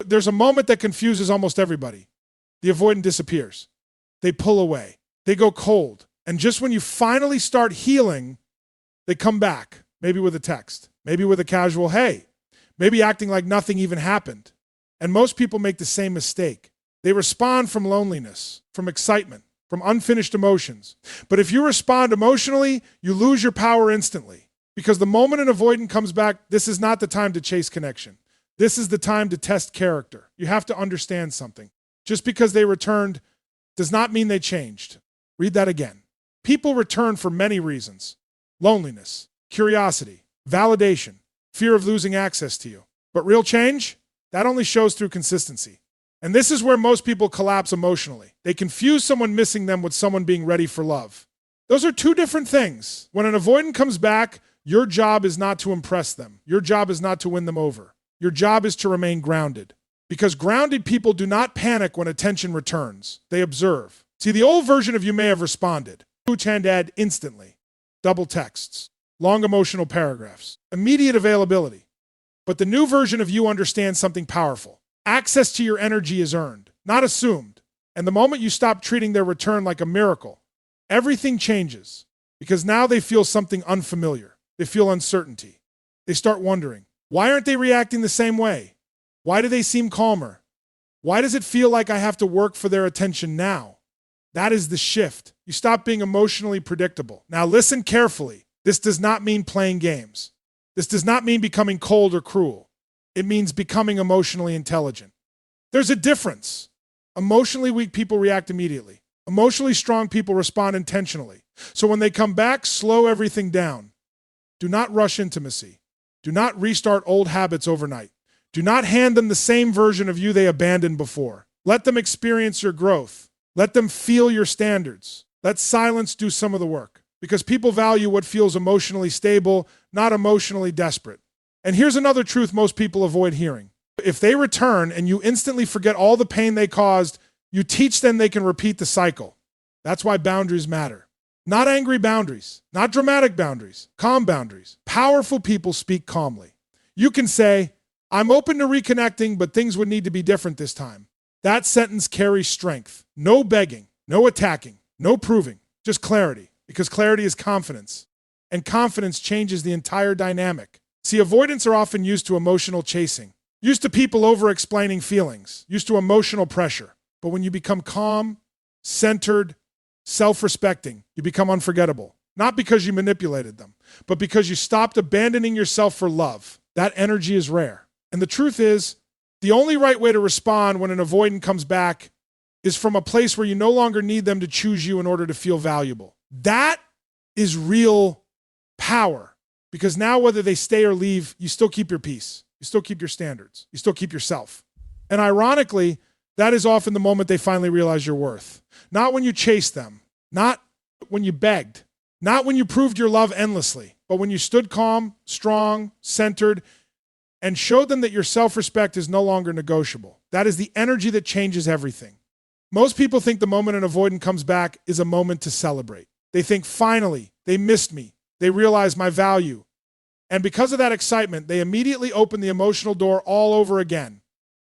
there's a moment that confuses almost everybody. The avoidant disappears. They pull away. They go cold. And just when you finally start healing, they come back, maybe with a text, maybe with a casual, hey, maybe acting like nothing even happened. And most people make the same mistake. They respond from loneliness, from excitement, from unfinished emotions. But if you respond emotionally, you lose your power instantly. Because the moment an avoidant comes back, this is not the time to chase connection. This is the time to test character. You have to understand something. Just because they returned does not mean they changed. Read that again. People return for many reasons. Loneliness, curiosity, validation, fear of losing access to you. But real change? That only shows through consistency. And this is where most people collapse emotionally. They confuse someone missing them with someone being ready for love. Those are two different things. When an avoidant comes back, your job is not to impress them. Your job is not to win them over. Your job is to remain grounded. Because grounded people do not panic when attention returns. They observe. See, the old version of you may have responded. Hand instantly. Double texts. Long emotional paragraphs. Immediate availability. But the new version of you understands something powerful. Access to your energy is earned, not assumed. And the moment you stop treating their return like a miracle, everything changes. Because now they feel something unfamiliar. They feel uncertainty. They start wondering, why aren't they reacting the same way? Why do they seem calmer? Why does it feel like I have to work for their attention now? That is the shift. You stop being emotionally predictable. Now listen carefully. This does not mean playing games. This does not mean becoming cold or cruel. It means becoming emotionally intelligent. There's a difference. Emotionally weak people react immediately. Emotionally strong people respond intentionally. So when they come back, slow everything down. Do not rush intimacy. Do not restart old habits overnight. Do not hand them the same version of you they abandoned before. Let them experience your growth. Let them feel your standards. Let silence do some of the work. Because people value what feels emotionally stable, not emotionally desperate. And here's another truth most people avoid hearing. If they return and you instantly forget all the pain they caused, you teach them they can repeat the cycle. That's why boundaries matter. Not angry boundaries, not dramatic boundaries, calm boundaries. Powerful people speak calmly. You can say, I'm open to reconnecting, but things would need to be different this time. That sentence carries strength. No begging, no attacking, no proving, just clarity. Because clarity is confidence. And confidence changes the entire dynamic. See, avoidants are often used to emotional chasing. Used to people over-explaining feelings. Used to emotional pressure. But when you become calm, centered, self-respecting, you become unforgettable. Not because you manipulated them, but because you stopped abandoning yourself for love. That energy is rare. And the truth is, the only right way to respond when an avoidant comes back is from a place where you no longer need them to choose you in order to feel valuable. That is real power. Because now whether they stay or leave, you still keep your peace. You still keep your standards. You still keep yourself. And ironically, that is often the moment they finally realize your worth. Not when you chased them. Not when you begged. Not when you proved your love endlessly. But when you stood calm, strong, centered, and showed them that your self-respect is no longer negotiable. That is the energy that changes everything. Most people think the moment an avoidant comes back is a moment to celebrate. They think, finally, they missed me. They realize my value. And because of that excitement, they immediately open the emotional door all over again.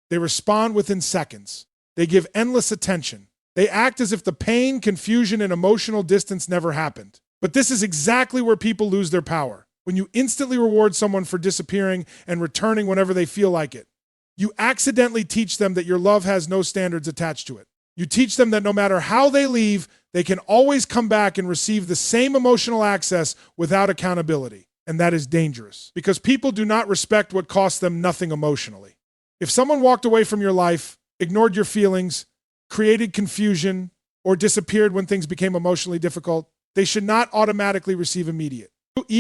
They respond within seconds. They give endless attention. They act as if the pain, confusion, and emotional distance never happened. But this is exactly where people lose their power. When you instantly reward someone for disappearing and returning whenever they feel like it, you accidentally teach them that your love has no standards attached to it. You teach them that no matter how they leave, they can always come back and receive the same emotional access without accountability. And that is dangerous because people do not respect what costs them nothing emotionally. If someone walked away from your life, ignored your feelings, created confusion, or disappeared when things became emotionally difficult, they should not automatically receive immediate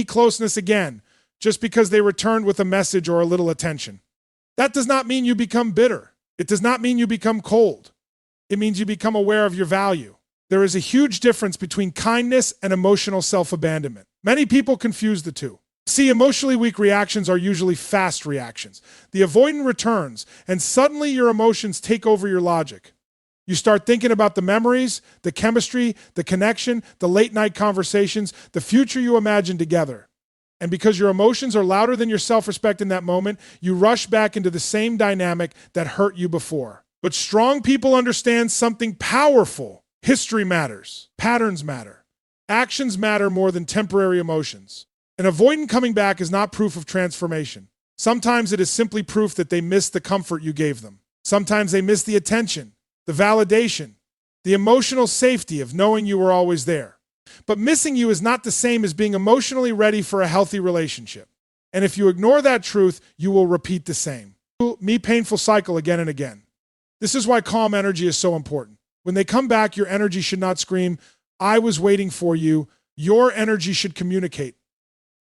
closeness again just because they returned with a message or a little attention. That does not mean you become bitter. It does not mean you become cold. It means you become aware of your value. There is a huge difference between kindness and emotional self-abandonment. Many people confuse the two. See, emotionally weak reactions are usually fast reactions. The avoidant returns, and suddenly your emotions take over your logic. You start thinking about the memories, the chemistry, the connection, the late-night conversations, the future you imagine together. And because your emotions are louder than your self-respect in that moment, you rush back into the same dynamic that hurt you before. But strong people understand something powerful. History matters. Patterns matter. Actions matter more than temporary emotions. An avoidant coming back is not proof of transformation. Sometimes it is simply proof that they missed the comfort you gave them. Sometimes they missed the attention, the validation, the emotional safety of knowing you were always there. But missing you is not the same as being emotionally ready for a healthy relationship. And if you ignore that truth, you will repeat the same. Painful cycle again and again. This is why calm energy is so important. When they come back, your energy should not scream, "I was waiting for you." Your energy should communicate,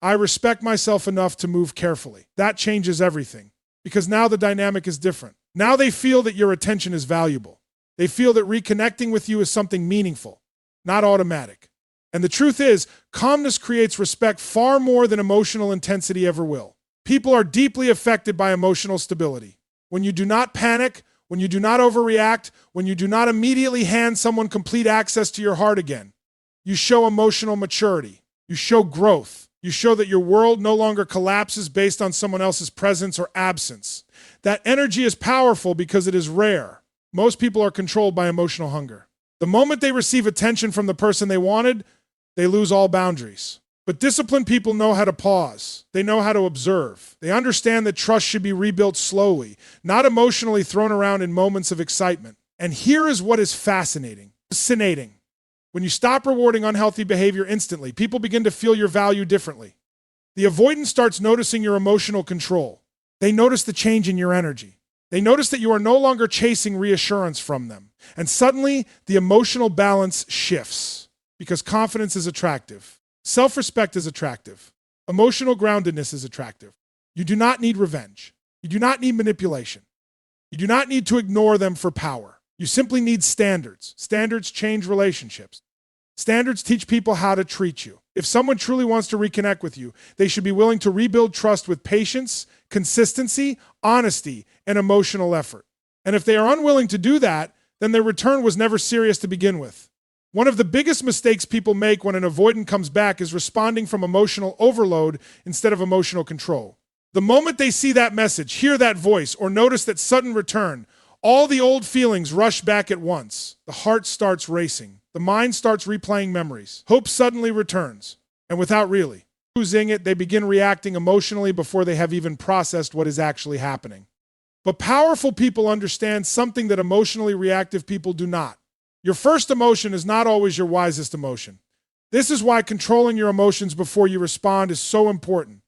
"I respect myself enough to move carefully." That changes everything, because now the dynamic is different. Now they feel that your attention is valuable. They feel that reconnecting with you is something meaningful, not automatic. And the truth is, calmness creates respect far more than emotional intensity ever will. People are deeply affected by emotional stability. When you do not panic, when you do not overreact, when you do not immediately hand someone complete access to your heart again, you show emotional maturity. You show growth. You show that your world no longer collapses based on someone else's presence or absence. That energy is powerful because it is rare. Most people are controlled by emotional hunger. The moment they receive attention from the person they wanted, they lose all boundaries. But disciplined people know how to pause. They know how to observe. They understand that trust should be rebuilt slowly, not emotionally thrown around in moments of excitement. And here is what is fascinating. When you stop rewarding unhealthy behavior instantly, people begin to feel your value differently. The avoidant starts noticing your emotional control. They notice the change in your energy. They notice that you are no longer chasing reassurance from them. And suddenly, the emotional balance shifts. Because confidence is attractive. Self-respect is attractive. Emotional groundedness is attractive. You do not need revenge. You do not need manipulation. You do not need to ignore them for power. You simply need standards. Standards change relationships. Standards teach people how to treat you. If someone truly wants to reconnect with you, they should be willing to rebuild trust with patience, consistency, honesty, and emotional effort. And if they are unwilling to do that, then their return was never serious to begin with. One of the biggest mistakes people make when an avoidant comes back is responding from emotional overload instead of emotional control. The moment they see that message, hear that voice, or notice that sudden return, all the old feelings rush back at once. The heart starts racing. The mind starts replaying memories. Hope suddenly returns. And without really choosing it, they begin reacting emotionally before they have even processed what is actually happening. But powerful people understand something that emotionally reactive people do not. Your first emotion is not always your wisest emotion. This is why controlling your emotions before you respond is so important.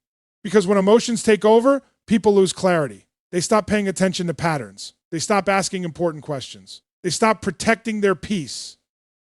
Because when emotions take over, people lose clarity. They stop paying attention to patterns. They stop asking important questions. They stop protecting their peace.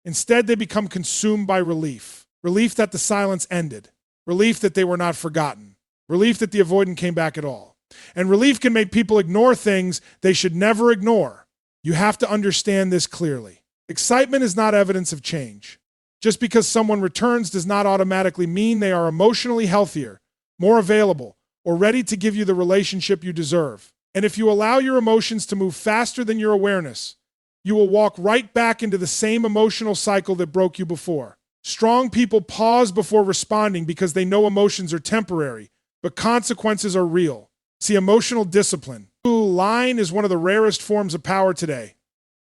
Instead, they become consumed by relief. Relief that the silence ended. Relief that they were not forgotten. Relief that the avoidant came back at all. And relief can make people ignore things they should never ignore. You have to understand this clearly. Excitement is not evidence of change. Just because someone returns does not automatically mean they are emotionally healthier, more available, or ready to give you the relationship you deserve. And if you allow your emotions to move faster than your awareness, you will walk right back into the same emotional cycle that broke you before. Strong people pause before responding because they know emotions are temporary, but consequences are real. See, emotional discipline. Lying is one of the rarest forms of power today.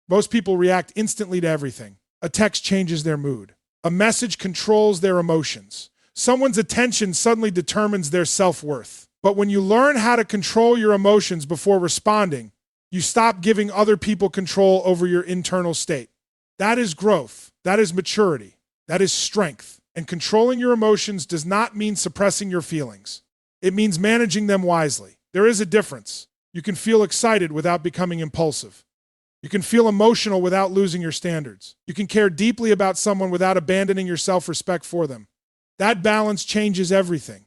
Most people react instantly to everything. A text changes their mood. A message controls their emotions. Someone's attention suddenly determines their self-worth. But when you learn how to control your emotions before responding, you stop giving other people control over your internal state. That is growth. That is maturity. That is strength. And controlling your emotions does not mean suppressing your feelings. It means managing them wisely. There is a difference. You can feel excited without becoming impulsive. You can feel emotional without losing your standards. You can care deeply about someone without abandoning your self-respect for them. That balance changes everything.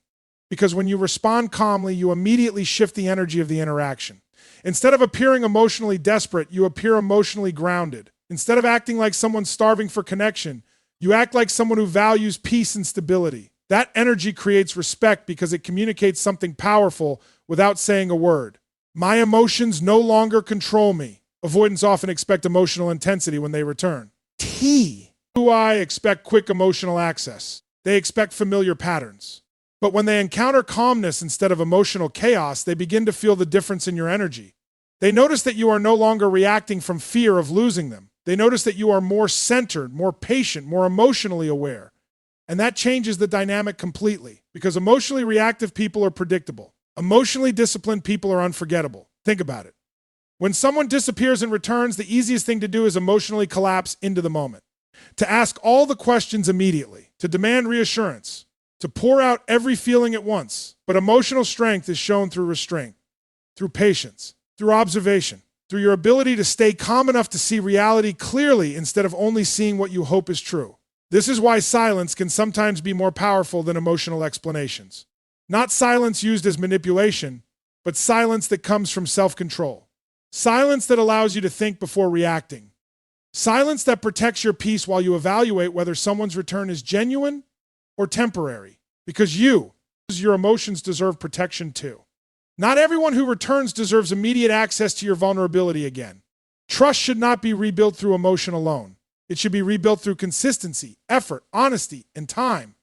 Because when you respond calmly, you immediately shift the energy of the interaction. Instead of appearing emotionally desperate, you appear emotionally grounded. Instead of acting like someone starving for connection, you act like someone who values peace and stability. That energy creates respect because it communicates something powerful without saying a word. My emotions no longer control me. Avoidants often expect emotional intensity when they return. Do I expect quick emotional access? They expect familiar patterns. But when they encounter calmness instead of emotional chaos, they begin to feel the difference in your energy. They notice that you are no longer reacting from fear of losing them. They notice that you are more centered, more patient, more emotionally aware. And that changes the dynamic completely, because emotionally reactive people are predictable. Emotionally disciplined people are unforgettable. Think about it. When someone disappears and returns, the easiest thing to do is emotionally collapse into the moment. To ask all the questions immediately, to demand reassurance, to pour out every feeling at once. But emotional strength is shown through restraint, through patience, through observation, through your ability to stay calm enough to see reality clearly instead of only seeing what you hope is true. This is why silence can sometimes be more powerful than emotional explanations. Not silence used as manipulation, but silence that comes from self-control. Silence that allows you to think before reacting. Silence that protects your peace while you evaluate whether someone's return is genuine or temporary. Because your emotions deserve protection too. Not everyone who returns deserves immediate access to your vulnerability again. Trust should not be rebuilt through emotion alone. It should be rebuilt through consistency, effort, honesty, and time.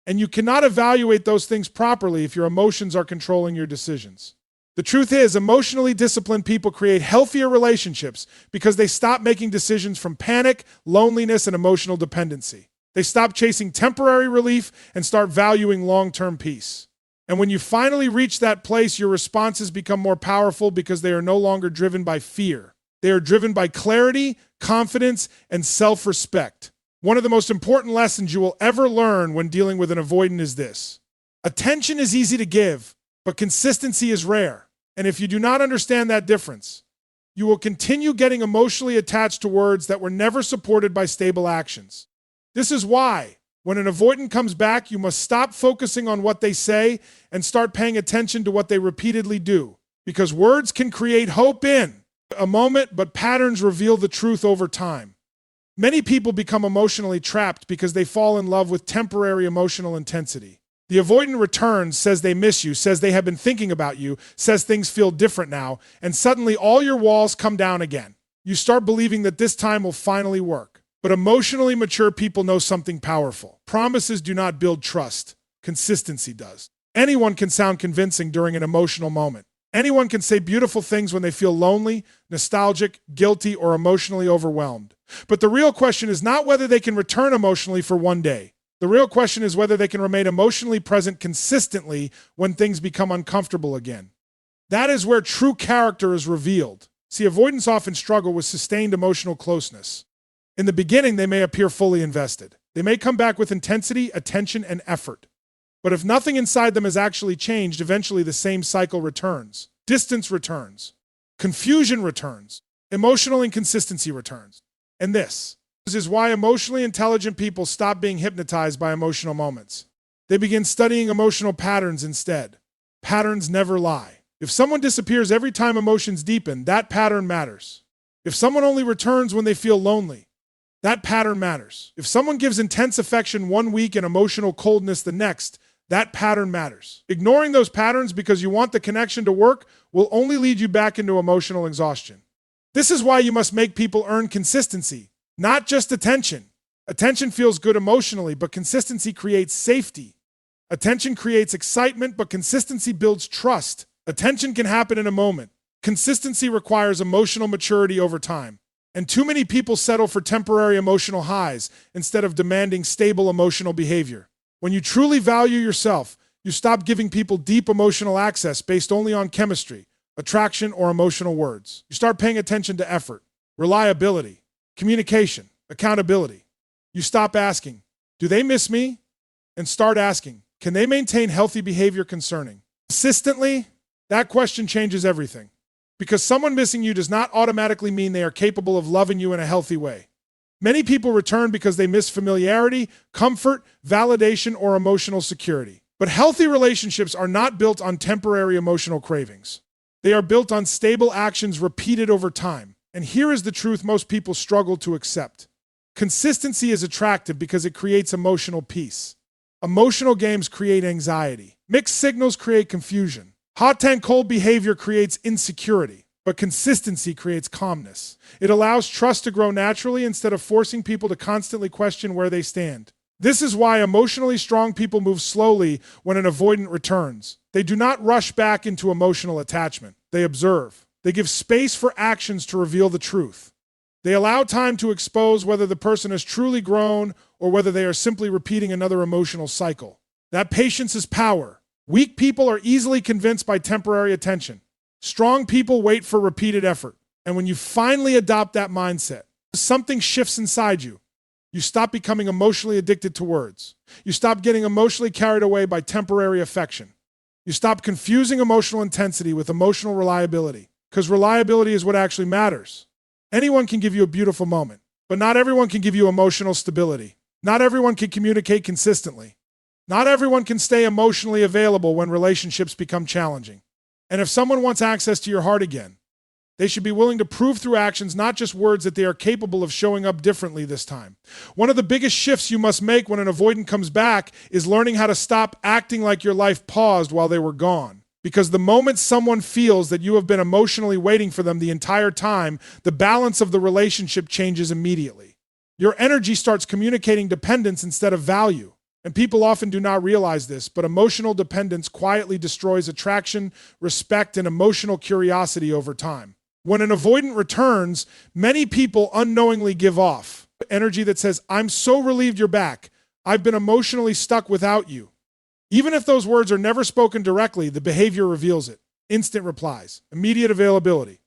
And you cannot evaluate those things properly if your emotions are controlling your decisions. The truth is, emotionally disciplined people create healthier relationships because they stop making decisions from panic, loneliness, and emotional dependency. They stop chasing temporary relief and start valuing long-term peace. And when you finally reach that place, your responses become more powerful because they are no longer driven by fear. They are driven by clarity, confidence, and self-respect. One of the most important lessons you will ever learn when dealing with an avoidant is this. Attention is easy to give, but consistency is rare. And if you do not understand that difference, you will continue getting emotionally attached to words that were never supported by stable actions. This is why, when an avoidant comes back, you must stop focusing on what they say and start paying attention to what they repeatedly do. Because words can create hope in a moment, but patterns reveal the truth over time. Many people become emotionally trapped because they fall in love with temporary emotional intensity. The avoidant returns, says they miss you, says they have been thinking about you, says things feel different now, and suddenly all your walls come down again. You start believing that this time will finally work. But emotionally mature people know something powerful. Promises do not build trust. Consistency does. Anyone can sound convincing during an emotional moment. Anyone can say beautiful things when they feel lonely, nostalgic, guilty, or emotionally overwhelmed. But the real question is not whether they can return emotionally for one day. The real question is whether they can remain emotionally present consistently when things become uncomfortable again. That is where true character is revealed. See, avoidants often struggle with sustained emotional closeness. In the beginning, they may appear fully invested. They may come back with intensity, attention, and effort. But if nothing inside them has actually changed, eventually the same cycle returns. Distance returns. Confusion returns. Emotional inconsistency returns. And this is why emotionally intelligent people stop being hypnotized by emotional moments. They begin studying emotional patterns instead. Patterns never lie. If someone disappears every time emotions deepen, that pattern matters. If someone only returns when they feel lonely, that pattern matters. If someone gives intense affection one week and emotional coldness the next, that pattern matters. Ignoring those patterns because you want the connection to work will only lead you back into emotional exhaustion. This is why you must make people earn consistency, not just attention. Attention feels good emotionally, but consistency creates safety. Attention creates excitement, but consistency builds trust. Attention can happen in a moment. Consistency requires emotional maturity over time. And too many people settle for temporary emotional highs instead of demanding stable emotional behavior. When you truly value yourself, you stop giving people deep emotional access based only on chemistry, attraction, or emotional words. You start paying attention to effort, reliability, communication, accountability. You stop asking, do they miss me? And start asking, can they maintain healthy behavior concerning? Consistently, that question changes everything. Because someone missing you does not automatically mean they are capable of loving you in a healthy way. Many people return because they miss familiarity, comfort, validation, or emotional security. But healthy relationships are not built on temporary emotional cravings. They are built on stable actions repeated over time. And here is the truth most people struggle to accept. Consistency is attractive because it creates emotional peace. Emotional games create anxiety. Mixed signals create confusion. Hot and cold behavior creates insecurity. But consistency creates calmness. It allows trust to grow naturally instead of forcing people to constantly question where they stand. This is why emotionally strong people move slowly when an avoidant returns. They do not rush back into emotional attachment. They observe. They give space for actions to reveal the truth. They allow time to expose whether the person has truly grown or whether they are simply repeating another emotional cycle. That patience is power. Weak people are easily convinced by temporary attention. Strong people wait for repeated effort. And when you finally adopt that mindset, something shifts inside you. You stop becoming emotionally addicted to words. You stop getting emotionally carried away by temporary affection. You stop confusing emotional intensity with emotional reliability, because reliability is what actually matters. Anyone can give you a beautiful moment, but not everyone can give you emotional stability. Not everyone can communicate consistently. Not everyone can stay emotionally available when relationships become challenging. And if someone wants access to your heart again, they should be willing to prove through actions, not just words, that they are capable of showing up differently this time. One of the biggest shifts you must make when an avoidant comes back is learning how to stop acting like your life paused while they were gone. Because the moment someone feels that you have been emotionally waiting for them the entire time, the balance of the relationship changes immediately. Your energy starts communicating dependence instead of value. And people often do not realize this, but emotional dependence quietly destroys attraction, respect, and emotional curiosity over time. When an avoidant returns, many people unknowingly give off energy that says, "I'm so relieved you're back. I've been emotionally stuck without you." Even if those words are never spoken directly, the behavior reveals it. Instant replies, immediate availability,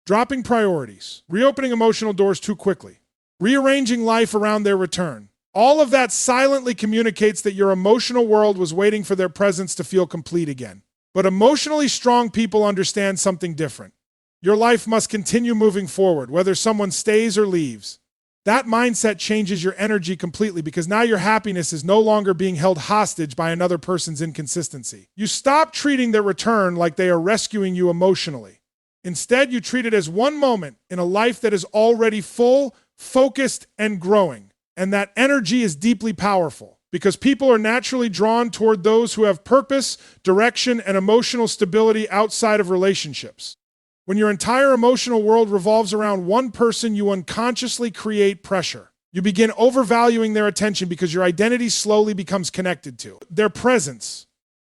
dropping priorities, reopening emotional doors too quickly, rearranging life around their return. All of that silently communicates that your emotional world was waiting for their presence to feel complete again. But emotionally strong people understand something different. Your life must continue moving forward, whether someone stays or leaves. That mindset changes your energy completely, because now your happiness is no longer being held hostage by another person's inconsistency. You stop treating their return like they are rescuing you emotionally. Instead, you treat it as one moment in a life that is already full, focused, and growing. And that energy is deeply powerful, because people are naturally drawn toward those who have purpose, direction, and emotional stability outside of relationships. When your entire emotional world revolves around one person, you unconsciously create pressure. You begin overvaluing their attention because your identity slowly becomes connected to their presence.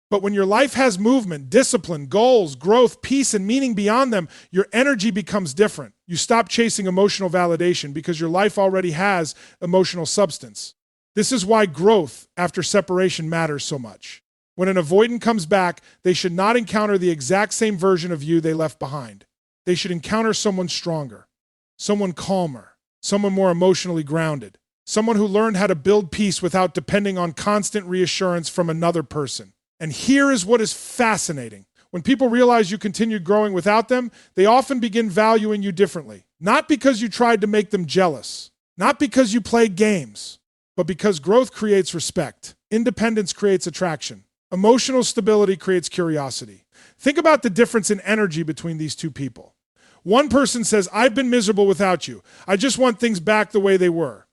But when your life has movement, discipline, goals, growth, peace, and meaning beyond them, your energy becomes different. You stop chasing emotional validation because your life already has emotional substance. This is why growth after separation matters so much. When an avoidant comes back, they should not encounter the exact same version of you they left behind. They should encounter someone stronger, someone calmer, someone more emotionally grounded, someone who learned how to build peace without depending on constant reassurance from another person. And here is what is fascinating. When people realize you continued growing without them, they often begin valuing you differently. Not because you tried to make them jealous, not because you played games, but because growth creates respect. Independence creates attraction. Emotional stability creates curiosity. Think about the difference in energy between these two people. One person says, "I've been miserable without you. I just want things back the way they were."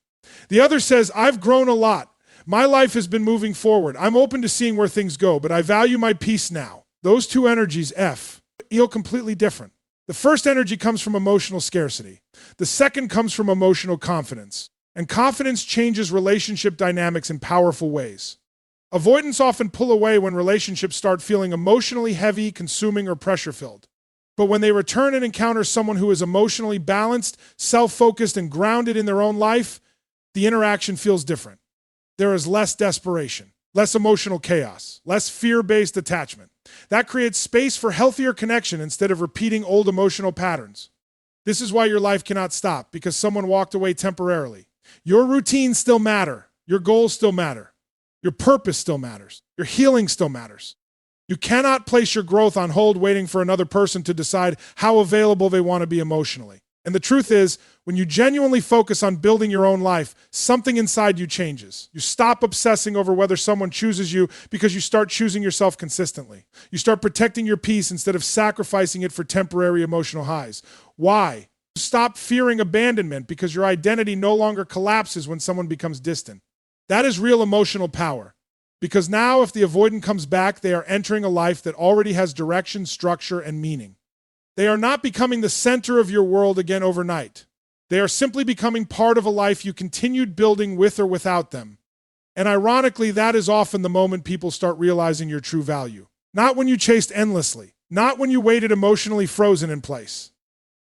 The other says, "I've grown a lot. My life has been moving forward. I'm open to seeing where things go, but I value my peace now." Those two energies, feel completely different. The first energy comes from emotional scarcity. The second comes from emotional confidence. And confidence changes relationship dynamics in powerful ways. Avoidants often pull away when relationships start feeling emotionally heavy, consuming, or pressure-filled. But when they return and encounter someone who is emotionally balanced, self-focused, and grounded in their own life, the interaction feels different. There is less desperation, less emotional chaos, less fear-based attachment. That creates space for healthier connection instead of repeating old emotional patterns. This is why your life cannot stop, because someone walked away temporarily. Your routines still matter. Your goals still matter. Your purpose still matters. Your healing still matters. You cannot place your growth on hold waiting for another person to decide how available they want to be emotionally. And the truth is, when you genuinely focus on building your own life, something inside you changes. You stop obsessing over whether someone chooses you because you start choosing yourself consistently. You start protecting your peace instead of sacrificing it for temporary emotional highs. Why? You stop fearing abandonment because your identity no longer collapses when someone becomes distant. That is real emotional power. Because now, if the avoidant comes back, they are entering a life that already has direction, structure, and meaning. They are not becoming the center of your world again overnight. They are simply becoming part of a life you continued building with or without them. And ironically, that is often the moment people start realizing your true value. Not when you chased endlessly, not when you waited emotionally frozen in place,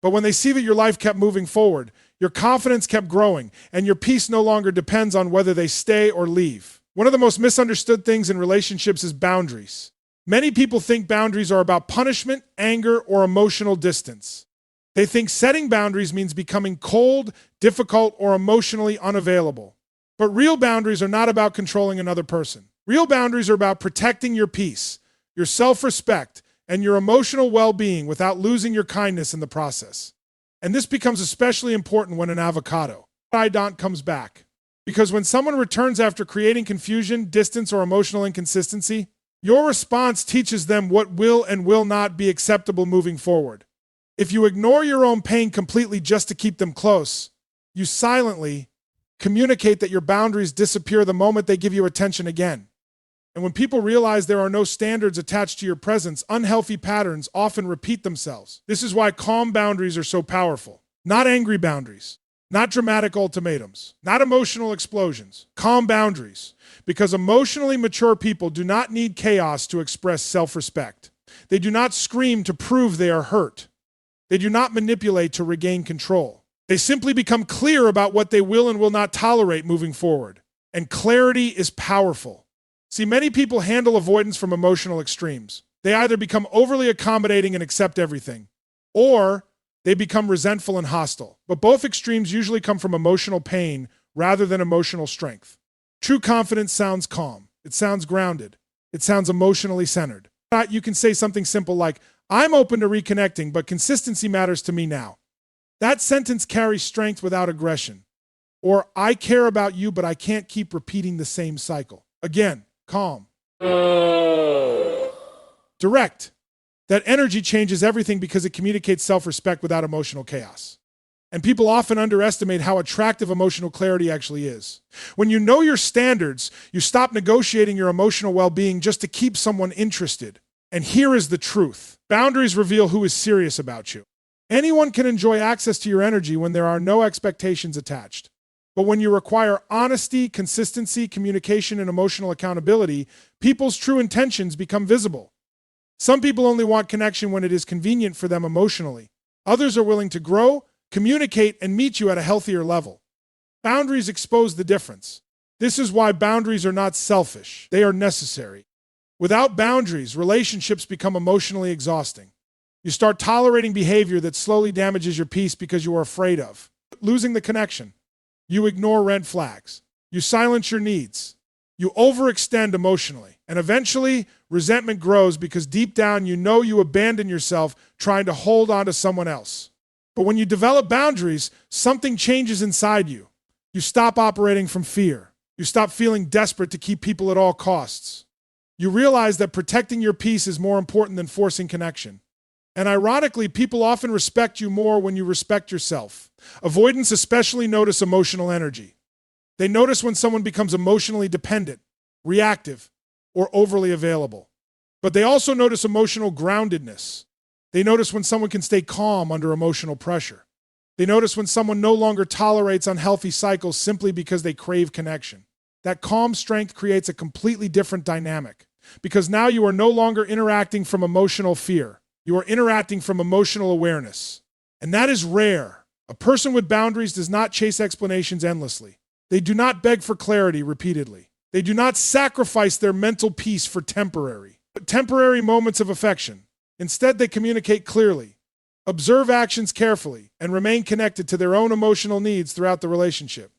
but when they see that your life kept moving forward, your confidence kept growing, and your peace no longer depends on whether they stay or leave. One of the most misunderstood things in relationships is boundaries. Many people think boundaries are about punishment, anger, or emotional distance. They think setting boundaries means becoming cold, difficult, or emotionally unavailable. But real boundaries are not about controlling another person. Real boundaries are about protecting your peace, your self-respect, and your emotional well-being without losing your kindness in the process. And this becomes especially important when an avoidant comes back. Because when someone returns after creating confusion, distance, or emotional inconsistency, your response teaches them what will and will not be acceptable moving forward. If you ignore your own pain completely just to keep them close, you silently communicate that your boundaries disappear the moment they give you attention again. And when people realize there are no standards attached to your presence, unhealthy patterns often repeat themselves. This is why calm boundaries are so powerful. Not angry boundaries, not dramatic ultimatums, not emotional explosions. Calm boundaries. Because emotionally mature people do not need chaos to express self-respect. They do not scream to prove they are hurt. They do not manipulate to regain control. They simply become clear about what they will and will not tolerate moving forward. And clarity is powerful. See, many people handle avoidance from emotional extremes. They either become overly accommodating and accept everything, or they become resentful and hostile. But both extremes usually come from emotional pain rather than emotional strength. True confidence sounds calm. It sounds grounded. It sounds emotionally centered. You can say something simple like, "I'm open to reconnecting, but consistency matters to me now." That sentence carries strength without aggression. Or, "I care about you, but I can't keep repeating the same cycle." Again, calm. Direct. That energy changes everything because it communicates self-respect without emotional chaos. And people often underestimate how attractive emotional clarity actually is. When you know your standards, you stop negotiating your emotional well-being just to keep someone interested. And here is the truth. Boundaries reveal who is serious about you. Anyone can enjoy access to your energy when there are no expectations attached. But when you require honesty, consistency, communication, and emotional accountability, people's true intentions become visible. Some people only want connection when it is convenient for them emotionally. Others are willing to grow, communicate, and meet you at a healthier level. Boundaries expose the difference. This is why boundaries are not selfish. They are necessary. Without boundaries, relationships become emotionally exhausting. You start tolerating behavior that slowly damages your peace because you are afraid of losing the connection. You ignore red flags. You silence your needs. You overextend emotionally. And eventually, resentment grows because deep down you know you abandon yourself trying to hold on to someone else. But when you develop boundaries, something changes inside you. You stop operating from fear. You stop feeling desperate to keep people at all costs. You realize that protecting your peace is more important than forcing connection. And ironically, people often respect you more when you respect yourself. Avoidants especially notice emotional energy. They notice when someone becomes emotionally dependent, reactive, or overly available. But they also notice emotional groundedness. They notice when someone can stay calm under emotional pressure. They notice when someone no longer tolerates unhealthy cycles simply because they crave connection. That calm strength creates a completely different dynamic, because now you are no longer interacting from emotional fear. You are interacting from emotional awareness. And that is rare. A person with boundaries does not chase explanations endlessly. They do not beg for clarity repeatedly. They do not sacrifice their mental peace for temporary moments of affection. Instead, they communicate clearly, observe actions carefully, and remain connected to their own emotional needs throughout the relationship.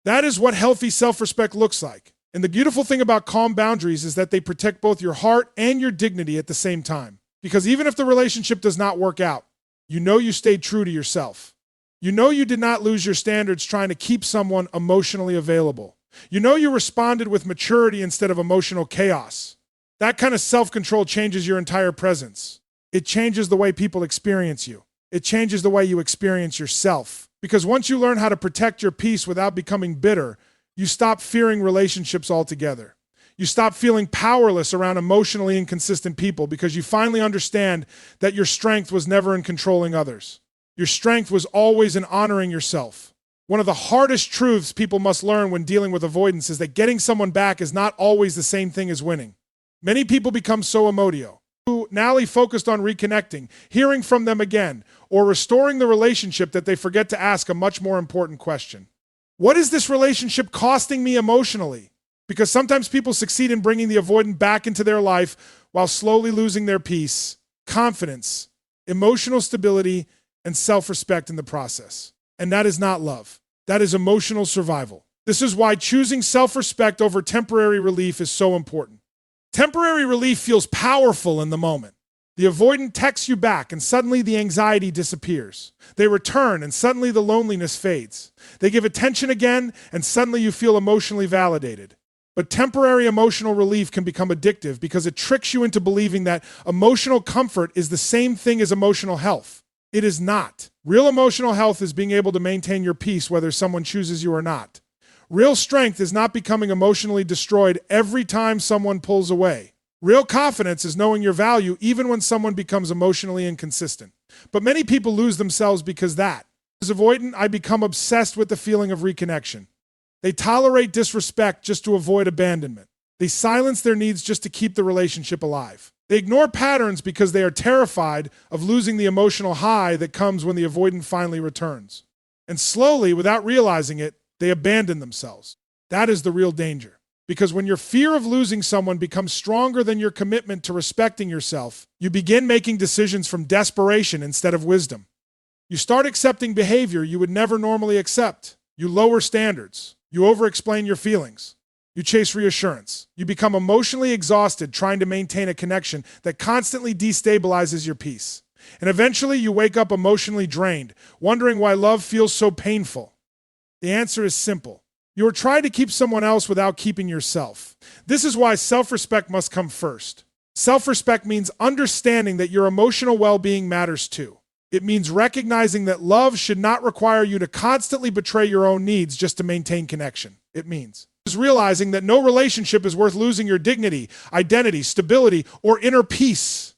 That is what healthy self-respect looks like. And the beautiful thing about calm boundaries is that they protect both your heart and your dignity at the same time. Because even if the relationship does not work out, you know you stayed true to yourself. You know you did not lose your standards trying to keep someone emotionally available. You know you responded with maturity instead of emotional chaos. That kind of self-control changes your entire presence. It changes the way people experience you. It changes the way you experience yourself. Because once you learn how to protect your peace without becoming bitter, you stop fearing relationships altogether. You stop feeling powerless around emotionally inconsistent people because you finally understand that your strength was never in controlling others. Your strength was always in honoring yourself. One of the hardest truths people must learn when dealing with avoidance is that getting someone back is not always the same thing as winning. Many people become so emodio, who narrowly focused on reconnecting, hearing from them again, or restoring the relationship that they forget to ask a much more important question. What is this relationship costing me emotionally? Because sometimes people succeed in bringing the avoidant back into their life while slowly losing their peace, confidence, emotional stability, and self-respect in the process. And that is not love. That is emotional survival. This is why choosing self-respect over temporary relief is so important. Temporary relief feels powerful in the moment. The avoidant texts you back and suddenly the anxiety disappears. They return and suddenly the loneliness fades. They give attention again and suddenly you feel emotionally validated. But temporary emotional relief can become addictive because it tricks you into believing that emotional comfort is the same thing as emotional health. It is not. Real emotional health is being able to maintain your peace whether someone chooses you or not. Real strength is not becoming emotionally destroyed every time someone pulls away. Real confidence is knowing your value even when someone becomes emotionally inconsistent. But many people lose themselves because that. As avoidant, I become obsessed with the feeling of reconnection. They tolerate disrespect just to avoid abandonment. They silence their needs just to keep the relationship alive. They ignore patterns because they are terrified of losing the emotional high that comes when the avoidant finally returns. And slowly, without realizing it, they abandon themselves. That is the real danger. Because when your fear of losing someone becomes stronger than your commitment to respecting yourself, you begin making decisions from desperation instead of wisdom. You start accepting behavior you would never normally accept. You lower standards. You over-explain your feelings. You chase reassurance. You become emotionally exhausted trying to maintain a connection that constantly destabilizes your peace. And eventually you wake up emotionally drained, wondering why love feels so painful. The answer is simple. You are trying to keep someone else without keeping yourself. This is why self-respect must come first. Self-respect means understanding that your emotional well-being matters too. It means recognizing that love should not require you to constantly betray your own needs just to maintain connection. It means realizing that no relationship is worth losing your dignity, identity, stability, or inner peace.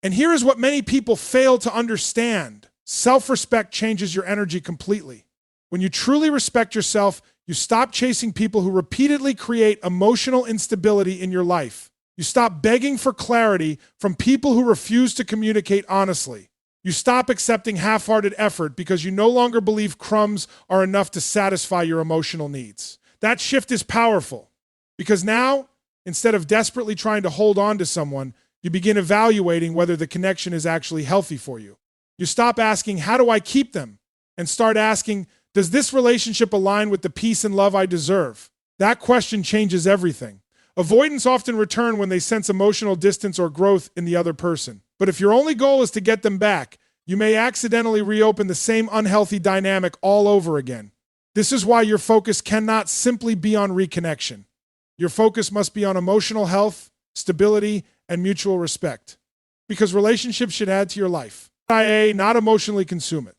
And here is what many people fail to understand. Self-respect changes your energy completely. When you truly respect yourself, you stop chasing people who repeatedly create emotional instability in your life. You stop begging for clarity from people who refuse to communicate honestly. You stop accepting half-hearted effort because you no longer believe crumbs are enough to satisfy your emotional needs. That shift is powerful because now, instead of desperately trying to hold on to someone, you begin evaluating whether the connection is actually healthy for you. You stop asking, how do I keep them? And start asking, does this relationship align with the peace and love I deserve? That question changes everything. Avoidants often return when they sense emotional distance or growth in the other person. But if your only goal is to get them back, you may accidentally reopen the same unhealthy dynamic all over again. This is why your focus cannot simply be on reconnection. Your focus must be on emotional health, stability, and mutual respect. Because relationships should add to your life, not emotionally consume it.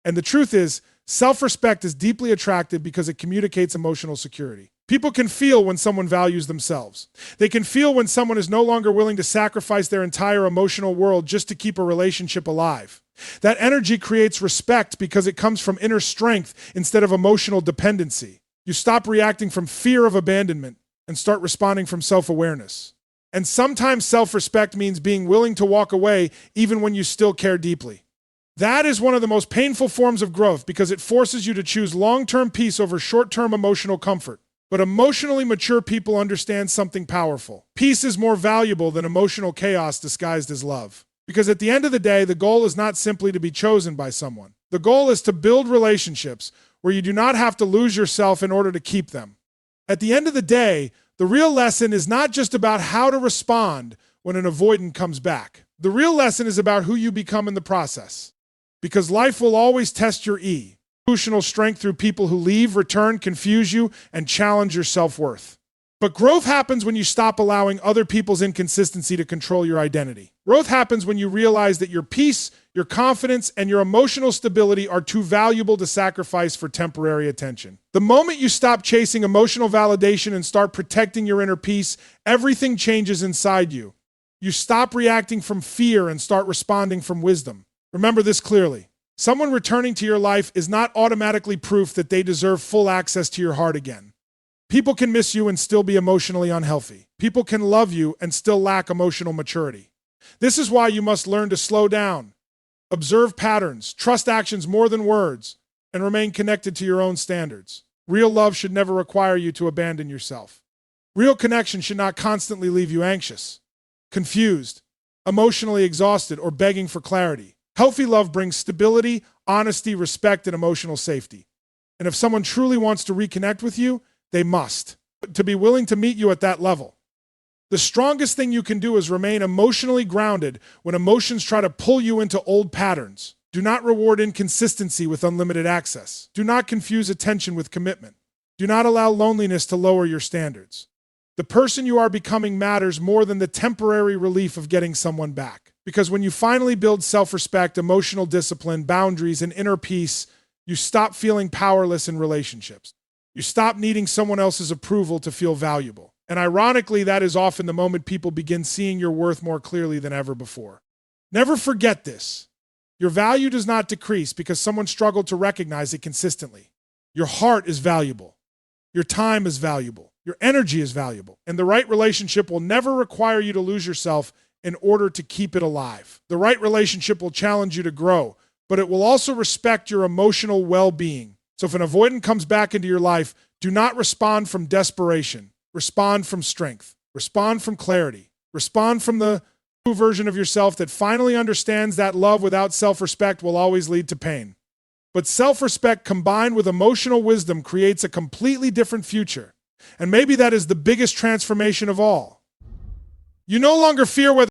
And the truth is, self-respect is deeply attractive because it communicates emotional security. People can feel when someone values themselves. They can feel when someone is no longer willing to sacrifice their entire emotional world just to keep a relationship alive. That energy creates respect because it comes from inner strength instead of emotional dependency. You stop reacting from fear of abandonment and start responding from self-awareness. And sometimes self-respect means being willing to walk away even when you still care deeply. That is one of the most painful forms of growth because it forces you to choose long-term peace over short-term emotional comfort. But emotionally mature people understand something powerful. Peace is more valuable than emotional chaos disguised as love. Because at the end of the day, the goal is not simply to be chosen by someone. The goal is to build relationships where you do not have to lose yourself in order to keep them. At the end of the day, the real lesson is not just about how to respond when an avoidant comes back. The real lesson is about who you become in the process. Because life will always test your emotional strength through people who leave, return, confuse you, and challenge your self-worth. But growth happens when you stop allowing other people's inconsistency to control your identity. Growth happens when you realize that your peace, your confidence, and your emotional stability are too valuable to sacrifice for temporary attention. The moment you stop chasing emotional validation and start protecting your inner peace, everything changes inside you. You stop reacting from fear and start responding from wisdom. Remember this clearly. Someone returning to your life is not automatically proof that they deserve full access to your heart again. People can miss you and still be emotionally unhealthy. People can love you and still lack emotional maturity. This is why you must learn to slow down, observe patterns, trust actions more than words, and remain connected to your own standards. Real love should never require you to abandon yourself. Real connection should not constantly leave you anxious, confused, emotionally exhausted, or begging for clarity. Healthy love brings stability, honesty, respect, and emotional safety. And if someone truly wants to reconnect with you, they must to be willing to meet you at that level. The strongest thing you can do is remain emotionally grounded when emotions try to pull you into old patterns. Do not reward inconsistency with unlimited access. Do not confuse attention with commitment. Do not allow loneliness to lower your standards. The person you are becoming matters more than the temporary relief of getting someone back. Because when you finally build self-respect, emotional discipline, boundaries, and inner peace, you stop feeling powerless in relationships. You stop needing someone else's approval to feel valuable. And ironically, that is often the moment people begin seeing your worth more clearly than ever before. Never forget this. Your value does not decrease because someone struggled to recognize it consistently. Your heart is valuable. Your time is valuable. Your energy is valuable. And the right relationship will never require you to lose yourself in order to keep it alive. The right relationship will challenge you to grow, but it will also respect your emotional well-being. So if an avoidant comes back into your life, do not respond from desperation. Respond from strength. Respond from clarity. Respond from the true version of yourself that finally understands that love without self-respect will always lead to pain. But self-respect combined with emotional wisdom creates a completely different future. And maybe that is the biggest transformation of all. You no longer fear whether